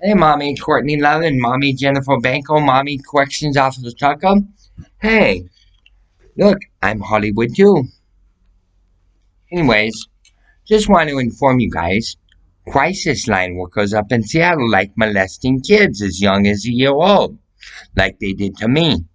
Hey, Mommy Courtney Love and Mommy Jennifer Banco, Mommy Corrections Officer Tucker. Hey, look, I'm Hollywood too. Anyways, just want to inform you guys, crisis line workers up in Seattle like molesting kids as young as a year old, like they did to me.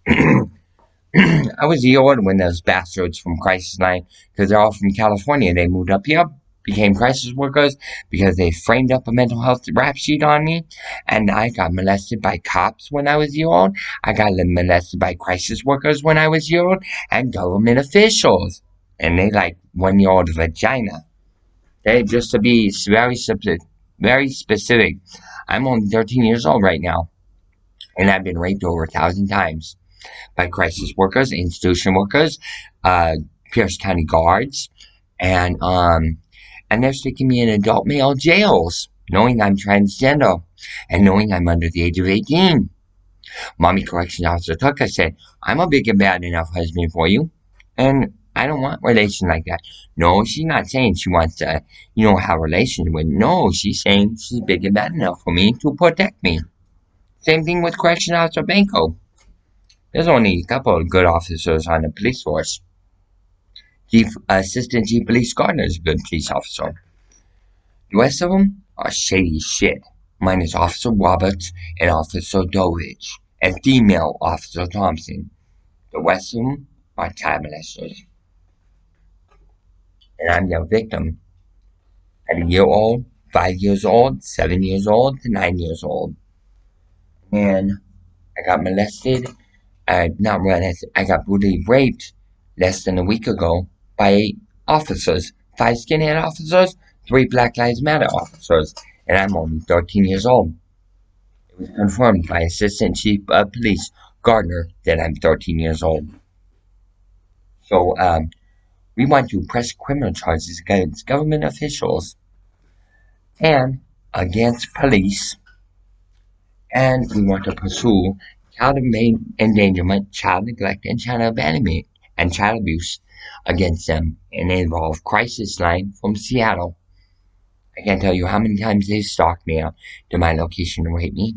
I was a year old when those bastards from Crisis Line, because they're all from California, they moved up here, became crisis workers because they framed up a mental health rap sheet on me, and I got molested by cops when I was a year old. I got molested by crisis workers when I was a year old, and government officials, and they like 1 year old vagina. Okay, just to be very specific. I'm only 13 years old right now, and I've been raped over 1,000 times by crisis workers, institution workers, uh, Pierce County guards, and they're sticking me in adult male jails, knowing I'm transgender and knowing I'm under the age of 18. Mommy Corrections Officer Tucker said, I'm a big and bad enough husband for you, and I don't want relation like that. No, she's not saying she wants to, have relations with. No, she's saying she's big and bad enough for me to protect me. Same thing with Corrections Officer Banco. There's only a couple of good officers on the police force. Assistant Chief Police Gardner is a good police officer. The rest of them are shady shit. Mine is Officer Roberts and Officer Dovich and female Officer Thompson. The rest of them are child molesters. And I'm their victim. At a year old, 5 years old, 7 years old, to 9 years old. And I got molested. Not molested. I got brutally raped less than a week ago by officers. 5 skinhead officers, 3 Black Lives Matter officers. And I'm only 13 years old. It was confirmed by Assistant Chief of Police Gardner that I'm 13 years old. So, we want to press criminal charges against government officials and against police. And we want to pursue child endangerment, child neglect, and child abandonment and child abuse against them. And they involve Crisis Line from Seattle. I can't tell you how many times they stalked me out to my location to rape me.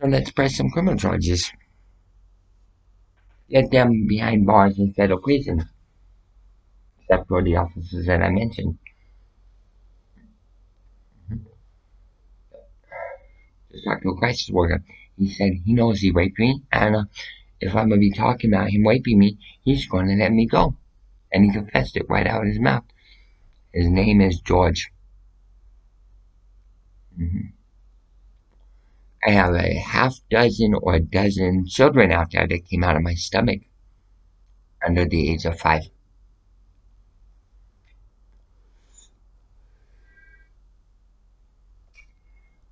So let's press some criminal charges. Get them behind bars instead of prison. Except for the officers that I mentioned. Just talked to a crisis worker. He said he knows he raped me, and if I'm gonna be talking about him raping me, he's gonna let me go. And he confessed it right out of his mouth. His name is George. Mm-hmm. I have a half dozen or a dozen children out there that came out of my stomach under the age of 5.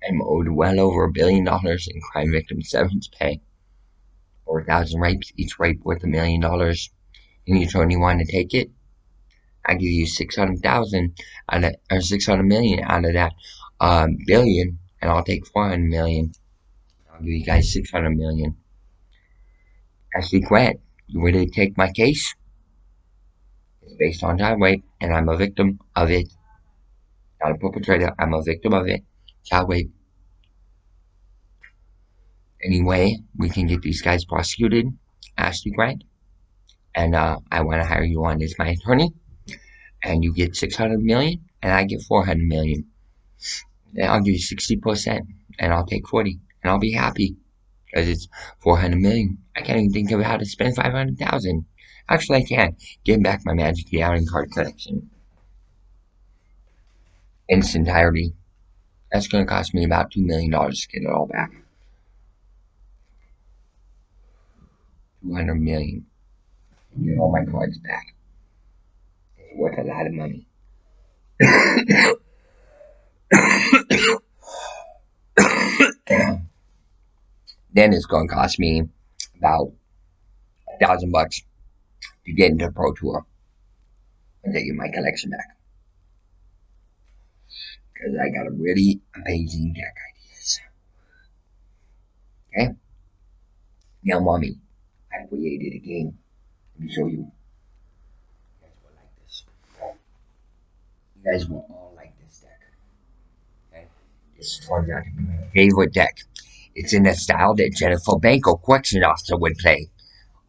I'm owed well over $1 billion in crime victim severance pay. Over 1,000 rapes, each rape worth $1 million. And you only want to take it? I give you 600,000 out of, or 600 million out of that billion, and I'll take 400 million. I'll give you guys 600 million. Ashley Grant, you ready to take my case? It's based on child rape, and I'm a victim of it. Not a perpetrator, I'm a victim of it. Child rape. Anyway, we can get these guys prosecuted. Ashley Grant. And I want to hire you on as my attorney. And you get 600 million, and I get 400 million. Then I'll give you 60%, and I'll take 40, and I'll be happy. Because it's 400 million. I can't even think of how to spend 500,000. Actually, I can. Give back my Magic the Gathering card collection in its entirety. That's going to cost me about $2 million to get it all back. 200 million. Get all my cards back. It's worth a lot of money. Then it's going to cost me about $1,000 to get into the Pro Tour and to get my collection back. Because I got a really amazing deck ideas. Okay? Now, Mommy, I created a game. Let me show you. You guys will like this. You guys will all like this. This turned out to be my favorite deck. It's in the style that Jennifer Banco, correction officer, would play.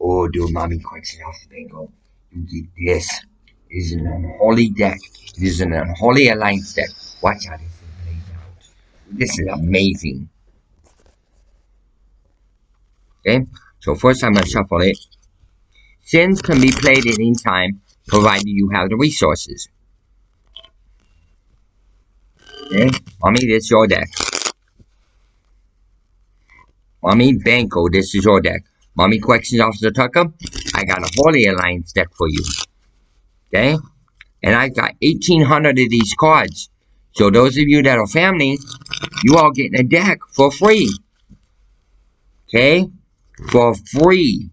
Oh, dude, mommy, correction officer Banco. You get this. It is an unholy deck. It is an unholy alliance deck. Watch how this plays out. This is amazing. Okay, so first I'm going to shuffle it. Sins can be played at any time, provided you have the resources. Okay, mommy, this is your deck. Mommy, Banco, this is your deck. Mommy, Corrections Officer Tucker, I got a Holy Alliance deck for you. Okay, and I got 1,800 of these cards. So those of you that are family, you all getting a deck for free. Okay, for free.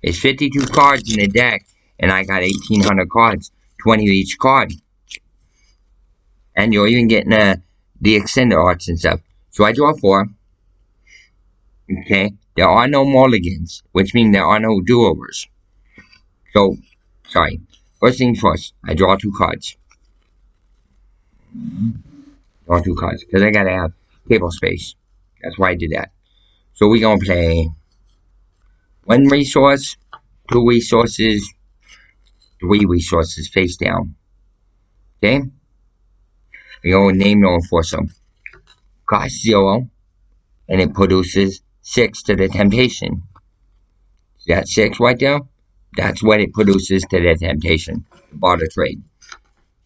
It's 52 cards in the deck, and I got 1,800 cards, 20 of each card. And you're even getting the extended arts and stuff. So I draw 4. Okay, there are no mulligans, which means there are no do-overs. So, sorry. First things first, I draw 2 cards. Draw 2 cards, because I gotta have table space. That's why I did that. So we're gonna play 1 resource, 2 resources, 3 resources face down. Okay? We're gonna name no enforcer. Cost 0, and it produces 6 to the temptation. See that 6 right there? That's what it produces to the temptation. Barter trade.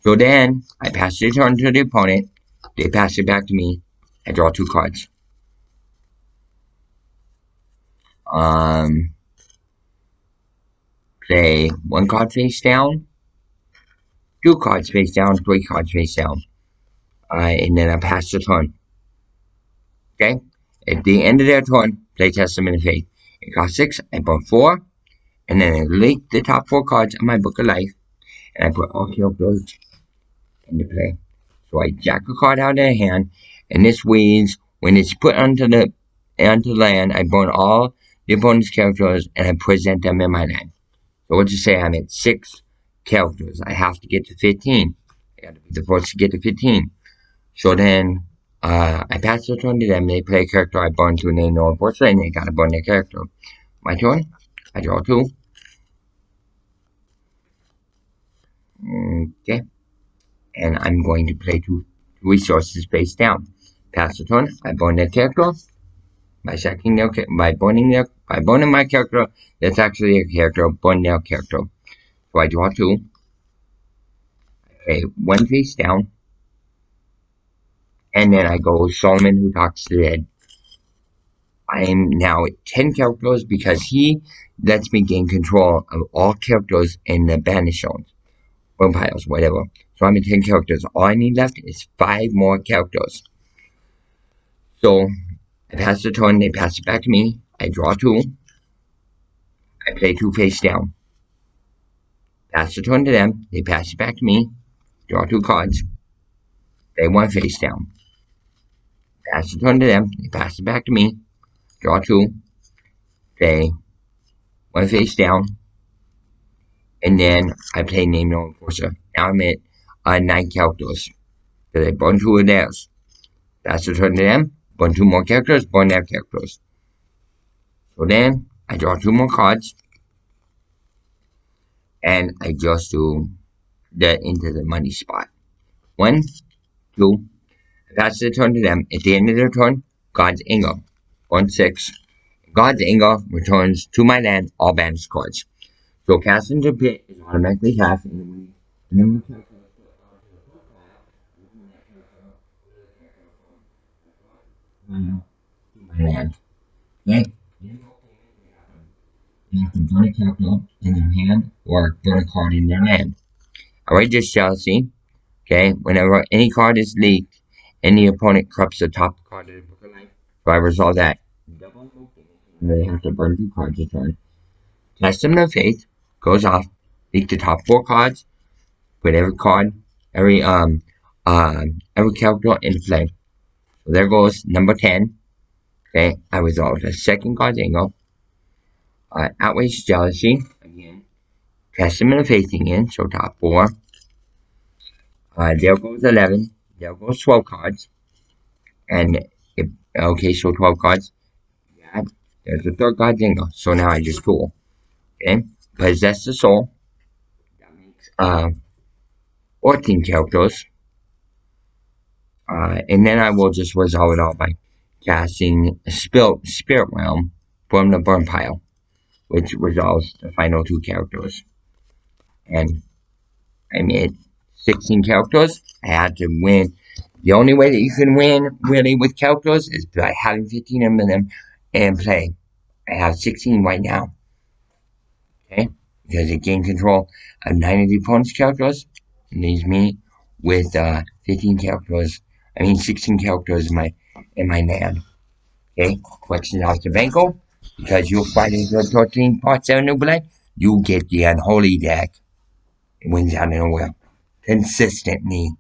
So then, I pass the turn to the opponent. They pass it back to me. I draw 2 cards. Play 1 card face down. 2 cards face down. 3 cards face down. And then I pass the turn. Okay? At the end of their turn, play Testament of Faith. It costs 6. I put 4. And then I link the top 4 cards of my Book of Life. And I put all characters into play. So I jack a card out of the hand, and this means when it's put onto the land, I burn all the opponent's characters and I present them in my land. So let's just say I'm at 6 characters. I have to get to 15. I got to be the first to get to 15. So then I pass the turn to them. They play a character. I burn to name no enforcer, and they gotta burn their character. My turn. I draw 2. Okay. And I'm going to play 2 resources face down. Pass the turn. I burn their character. By burning my character, that's actually a character. Burn their character. So I draw 2. I play 1 face down. And then I go Solomon Who Talks to the Dead. I am now at 10 characters because he lets me gain control of all characters in the banished zones. Vampires, whatever. So I'm at 10 characters. All I need left is 5 more characters. So I pass the turn, they pass it back to me. I draw 2. I play 2 face down. Pass the turn to them, they pass it back to me. Draw 2 cards. Play 1 face down. Pass the turn to them, they pass it back to me. Draw 2. Play 1 face down. And then I play Name No Enforcer. Now I'm at 9 characters. So I burn 2 of theirs. Pass the turn to them. Burn 2 more characters. Burn their characters. So then I draw 2 more cards. And I just do that into the money spot. 1, 2. I pass the turn to them. At the end of their turn, God's Anger. 1, 6. God's Anger returns to my land all banished cards. So cast into pit is automatically cast, and then my land. Okay? You have to burn a character in their hand or burn a card in their land. Alright, just jealousy. Okay, whenever any card is leaked, any opponent corrupts the top card of the Book of Life. So I resolve that. They have to burn 2 cards a turn. Testament of Faith goes off. Leak the top 4 cards. Put every card, every character into play. So there goes number 10. Okay, I resolved the second God's Anger. Outrage Jealousy again. Testament of Faith again. So top 4. There goes 11. There goes 12 cards. And if, okay, so 12 cards. Yeah, there's the third card jingle. So now I just pull. Okay, possess the soul. That makes 14 characters. And then I will just resolve it all by casting Spirit Realm from the burn pile, which resolves the final two characters. And I made 16 characters. I had to win. The only way that you can win really with characters is by having 15 of them and play. I have 16 right now. Okay? Because it gain control of 9 of the opponent's characters. And leaves me with 15 characters. I mean 16 characters in my land. Okay? Questions out to Banco. Because you're fighting the 13 parts of New Blood, you get the unholy deck. It wins out of nowhere. Consistently.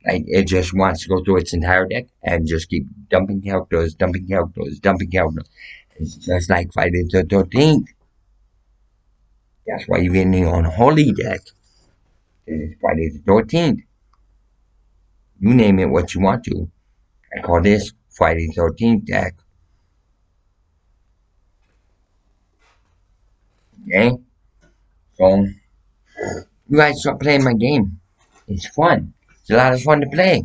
Like, it just wants to go through its entire deck and just keep dumping characters, dumping characters, dumping characters. It's just like Friday the 13th. That's why you're getting on Holy deck. It's Friday the 13th. You name it what you want to. I call this Friday the 13th deck. Okay? So, you guys start playing my game. It's fun. It's a lot of fun to play.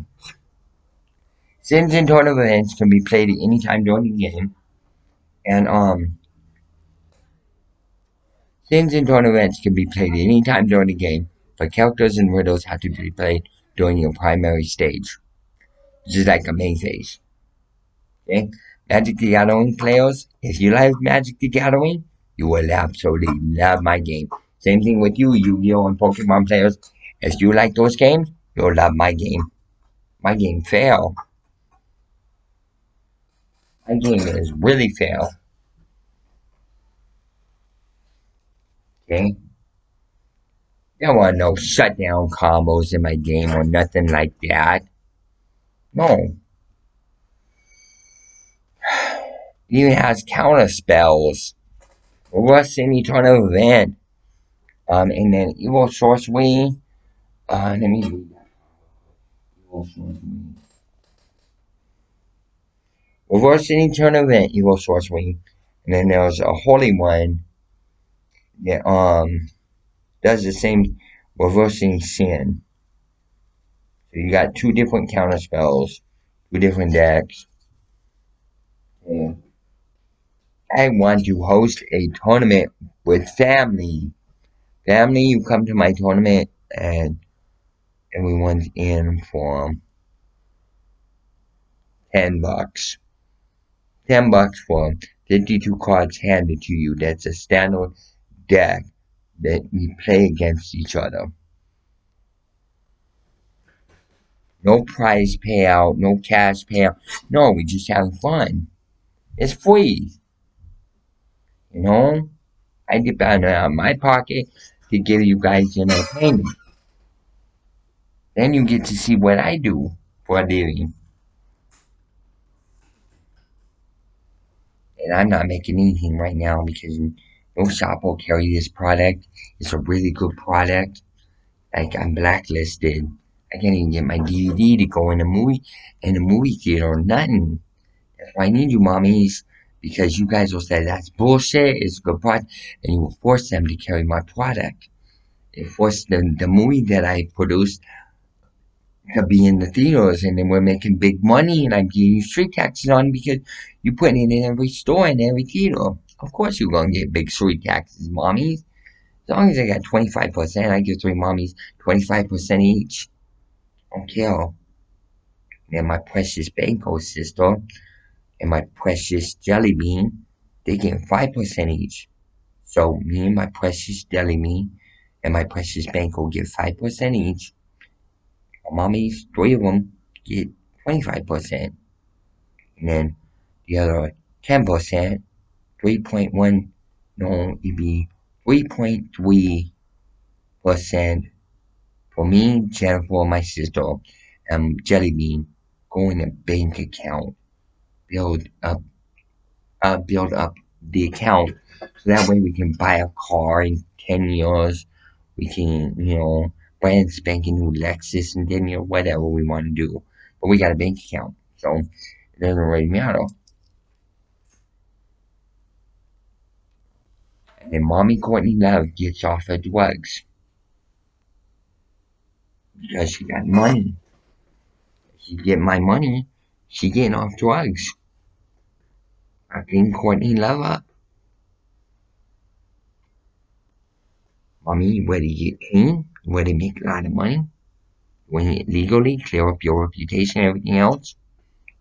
Sims and tournament events can be played at any time during the game. And, Sims and tournaments can be played any time during the game, but characters and riddles have to be played during your primary stage. This is like a main phase. Okay? Magic the Gathering players, if you like Magic the Gathering, you will absolutely love my game. Same thing with you, Yu-Gi-Oh! And Pokemon players. If you like those games, you'll love my game. My game fair. My game is really fair. Okay? There are no shutdown combos in my game or nothing like that. No. It even has counter spells. Reverse any tornado event. And then evil sorcery. Let me read that. Evil sorcery. Reverse any turn event, evil sorcery. And then there's a holy one that does the same reversing sin. So you got two different counter spells, two different decks. Yeah. I want to host a tournament with family. Family, you come to my tournament and everyone's in for $10. $10 for 52 cards handed to you. That's a standard deck that we play against each other. No prize payout, no cash payout. No, we just having fun. It's free. You know? I depend on my pocket to give you guys entertainment. Then you get to see what I do for a living. And I'm not making anything right now because no shop will carry this product. It's a really good product. Like, I'm blacklisted. I can't even get my DVD to go in the movie theater or nothing. That's why I need you, mommies, because you guys will say that's bullshit. It's a good product, and you will force them to carry my product. It forced the movie that I produced to be in the theaters, and then we're making big money, and I'm getting street taxes on because you're putting it in every store and every theater. Of course, you're gonna get big street taxes, mommies. As long as I got 25%, I give three mommies 25% each. I don't care. And my precious Banco sister and my precious Jelly Bean, they get 5% each. So me and my precious Jelly Bean and my precious Banco get 5% each. My mommies, three of them, get 25%. And then the other 10%, 3.1, no, it'd be 3.3% for me, Jennifer, my sister, and Jelly Bean go in a bank account, build up build up the account so that way we can buy a car in 10 years. We can, brand spanking new Lexus in 10 years, whatever we want to do. But we got a bank account. So it doesn't really matter. And then Mommy Courtney Love gets off of drugs because she got money. She get my money, she getting off drugs. I clean Courtney Love up. Mommy, whether you get clean, whether you make a lot of money, when you legally clear up your reputation and everything else.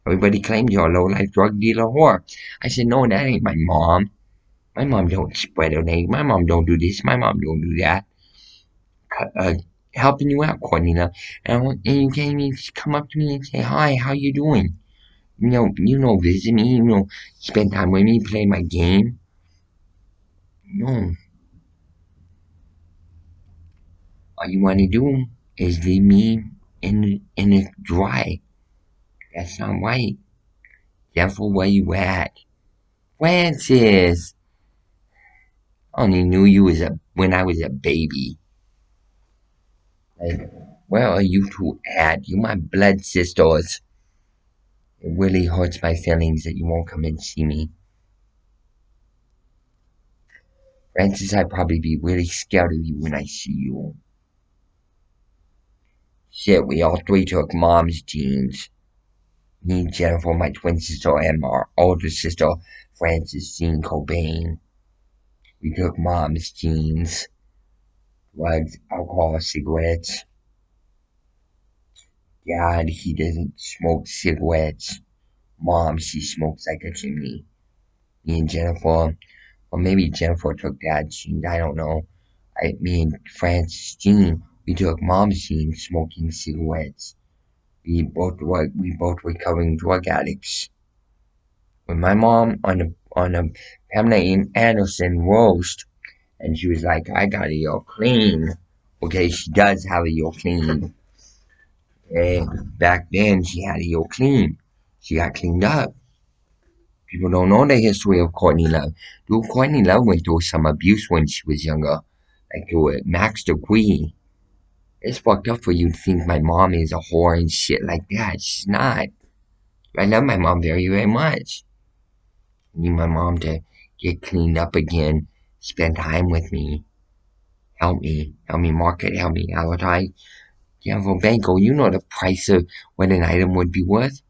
Everybody claims you're a low-life drug dealer whore. I said, no, that ain't my mom. My mom don't spread her name. My mom don't do this. My mom don't do that. Uh, Helping you out, Cornelia. And you can't even come up to me and say, hi, how you doing? Visit me, spend time with me, play my game. No. All you want to do is leave me in the dry. That's not right. Careful where you at. Francis! I only knew you when I was a baby. Like, where are you two at? You my blood sisters. It really hurts my feelings that you won't come and see me. Francis, I'd probably be really scared of you when I see you. Shit, we all three took mom's genes. Me, Jennifer, my twin sister, and our older sister, Francis Jean Cobain. We took mom's genes. Drugs, alcohol, cigarettes. Dad, he doesn't smoke cigarettes. Mom, she smokes like a chimney. Me and Jennifer, or maybe Jennifer took Dad's genes, I don't know. Me and Francis Jean, we took Mom's genes, smoking cigarettes. We both recovering drug addicts. With my mom on a Pamela Anderson roast, and she was like, I got it all clean. Okay, she does have it all clean. Okay, back then she had it all clean. She got cleaned up. People don't know the history of Courtney Love. Dude, Courtney Love went through some abuse when she was younger. Like to a max degree. It's fucked up for you to think my mom is a whore and shit like that. She's not. I love my mom very, very much. I need my mom to get cleaned up again, spend time with me, help me market, help me advertise. Yeah, for Banco, you know the price of what an item would be worth.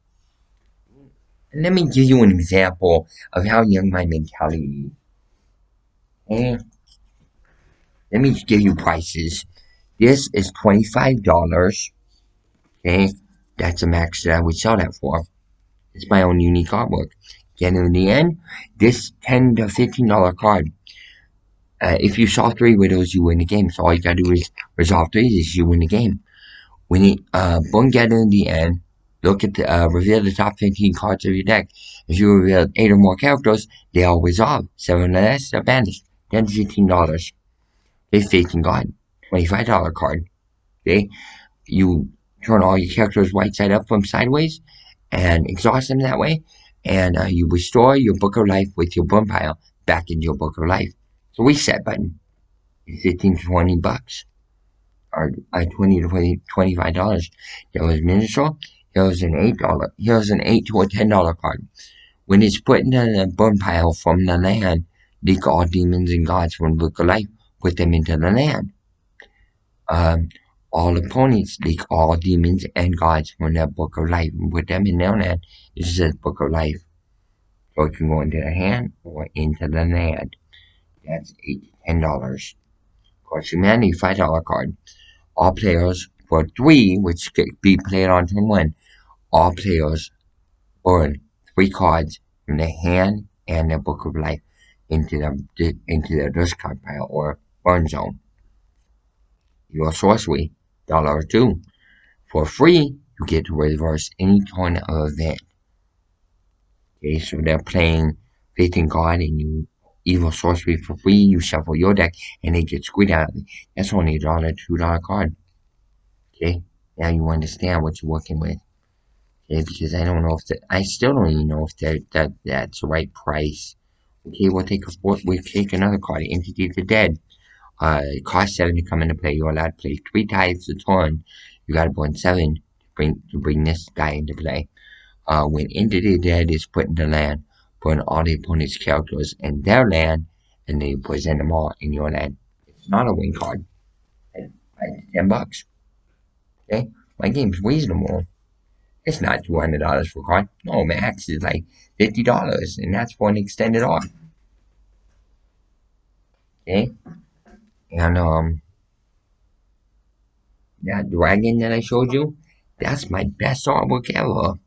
And let me give you an example of how young my mentality is. Okay? Let me give you prices. This is $25. Okay? That's the max that I would sell that for. It's my own unique artwork. Then in the end, this $10 to $15 card. If you solve 3 riddles, you win the game. So all you gotta do is resolve 3, is you win the game. When you get in the end, look at reveal the top 15 cards of your deck. If you reveal 8 or more characters, they all resolve. 7 or less, they're banished. $10 to $15. Okay, Faith in God. $25 card. Okay, you turn all your characters right side up from sideways and exhaust them that way, and you restore your book of life with your burn pile back into your book of life. So reset button. 15 to 20 bucks. Or $20 to $25. There was minstrel. Here's an $8. Here's an $8 to a $10 card. When it's put into the burn pile from the land, leak all demons and gods from the book of life. Put them into the land. All opponents leak all demons and gods from their book of life and put them in their land. This is a book of life. So it can go into the hand or into the land. That's $8 to $10. Of course, humanity, $5 card. All players for 3, which could be played on turn 1. All players burn 3 cards from their hand and their book of life into their discard pile or burn zone. Your sorcery, $1 For free, you get to reverse any turn of event. Okay, so they're playing Faith in God and you evil sorcery for free, you shuffle your deck and they get squeezed out of it. That's only $1, $2 card. Okay, now you understand what you're working with. Okay, because I still don't even know if that's the right price. Okay, we'll take another card, Entity of the Dead. It costs 7 to come into play. You're allowed to play 3 times a turn. You gotta burn 7 to bring this guy into play. when Into the Dead is put in the land, put all the opponent's characters in their land, and they present them all in your land. It's not a win card. It's $10. Okay? My game's reasonable. It's not $200 for a card. No, max is like $50, and that's for an extended art. Okay? And that dragon that I showed you, that's my best artwork ever.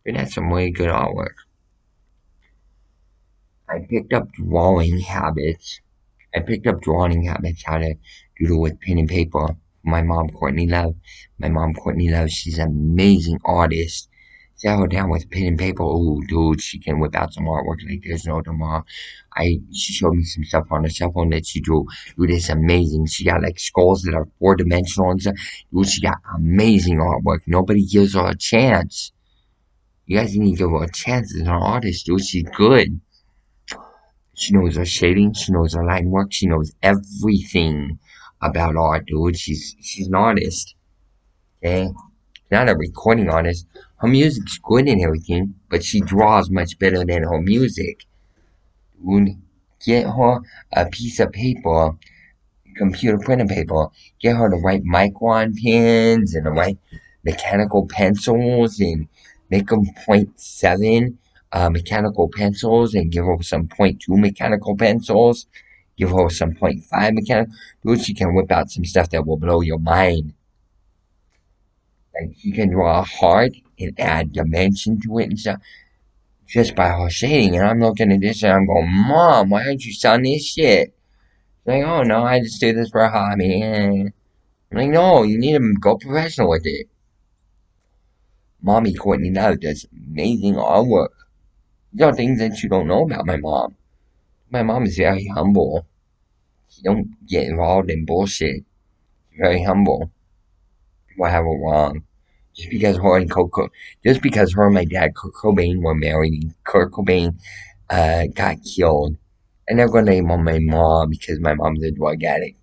And that's some really good artwork. I picked up drawing habits. How to doodle with pen and paper. My mom, Courtney Love. She's an amazing artist. Sat her down with pen and paper. Oh, dude, she can whip out some artwork like there's no tomorrow. She showed me some stuff on her cell phone that she drew. Dude, it's amazing. She got like skulls that are 4-dimensional and stuff. Dude, she got amazing artwork. Nobody gives her a chance. You guys need to give her a chance as an artist, dude. She's good. She knows her shading. She knows her line work. She knows everything about art, dude. She's an artist. Okay? Not a recording artist. Her music's good and everything, but she draws much better than her music. Dude, get her a piece of paper, computer printer paper. Get her the right micron pens and the right mechanical pencils and make them 0.7 mechanical pencils and give her some 0.2 mechanical pencils. Give her some 0.5 mechanical. Dude, she can whip out some stuff that will blow your mind. Like, she can draw hard and add dimension to it and stuff just by her shading. And I'm looking at this and I'm going, Mom, why aren't you selling this shit? She's like, oh no, I just do this for a hobby. I'm like, no, you need to go professional with it. Mommy Courtney Love does amazing artwork. These are things that you don't know about my mom. My mom is very humble. She don't get involved in bullshit. She's very humble. People have her wrong. Just because her and my dad, Kurt Cobain, were married, and Kurt Cobain got killed. And they're gonna name on my mom because my mom's a drug addict.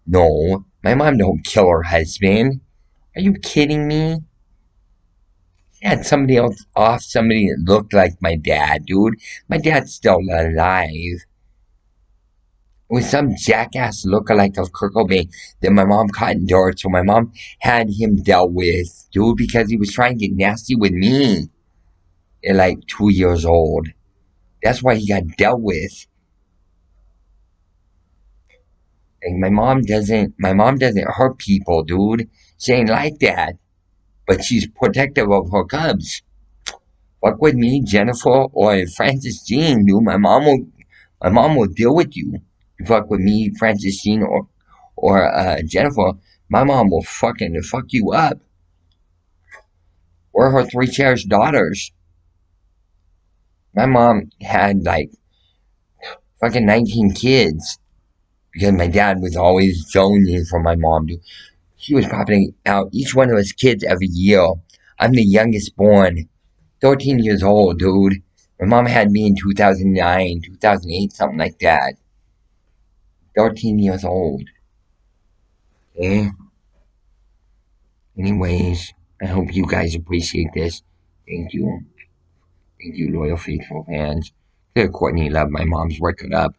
No, my mom don't kill her husband. Are you kidding me? She had somebody else off, somebody that looked like my dad, dude. My dad's still alive. With some jackass lookalike of Kurt Cobain that my mom caught in dirt, so my mom had him dealt with, dude, because he was trying to get nasty with me at like 2 years old. That's why he got dealt with. Like, my mom doesn't hurt people, dude. She ain't like that. But she's protective of her cubs. Fuck with me, Jennifer or Francis Jean, dude. My mom will deal with you. You fuck with me, Francis Jean or Jennifer, my mom will fuck you up. We're her three cherished daughters. My mom had like fucking 19 kids because my dad was always jonesing for my mom, dude. She was popping out each one of us kids every year. I'm the youngest born, 13 years old, dude. My mom had me in 2009, 2008, something like that. 13 years old. Okay? Anyways, I hope you guys appreciate this. Thank you. Thank you, loyal, faithful fans. Courtney loved my mom's record up.